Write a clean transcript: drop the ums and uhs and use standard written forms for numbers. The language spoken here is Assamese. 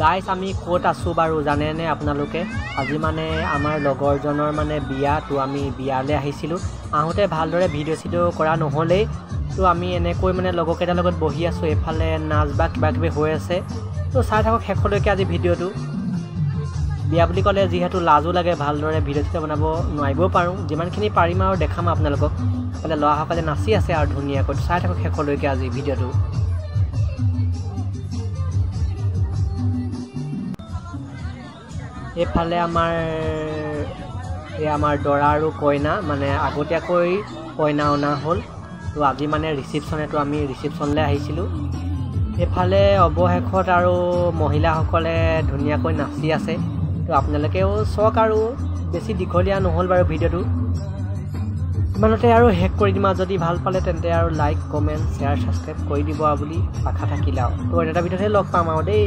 গাইস আমি ক'ত আছোঁ বাৰু জানেনে আপোনালোকে আজি মানে আমাৰ লগৰজনৰ মানে বিয়া তো আমি বিয়ালৈ আহিছিলোঁ আহোঁতে ভালদৰে ভিডিঅ' কৰা নহ'লেই তো আমি এনেকৈ মানে লগৰকেইটাৰ লগত বহি আছোঁ এফালে নাচ বা কিবা কিবি হৈ আছে তো চাই থাকক শেষলৈকে আজি ভিডিঅ'টো বিয়া বুলি ক'লে যিহেতু লাজো লাগে ভালদৰে ভিডিঅ' বনাব নোৱাৰিবও পাৰোঁ যিমানখিনি পাৰিম আৰু দেখাম আপোনালোকক মানে ল'ৰাসকলে নাচি আছে আৰু ধুনীয়াকৈ চাই থাকক শেষলৈকে আজি ভিডিঅ'টো এফালে আমাৰ দৰা আৰু কইনা মানে আগতীয়াকৈ কইনা অনা হ'ল তো আজি মানে ৰিচিপশ্যনেতো আমি ৰিচিপশ্যনলৈ আহিছিলোঁ এফালে অৱশেষত আৰু মহিলাসকলে ধুনীয়াকৈ নাচি আছে তো আপোনালোকেও চাওক আৰু বেছি দীঘলীয়া নহ'ল বাৰু ভিডিঅ'টো ইমানতে আৰু শেষ কৰি দিম যদি ভাল পালে তেন্তে আৰু লাইক কমেণ্ট শ্বেয়াৰ ছাবস্ক্ৰাইব কৰি দিব বুলি আশা থাকিলে আৰু তো এটা ভিডিঅ'তে লগ পাম আৰু দেই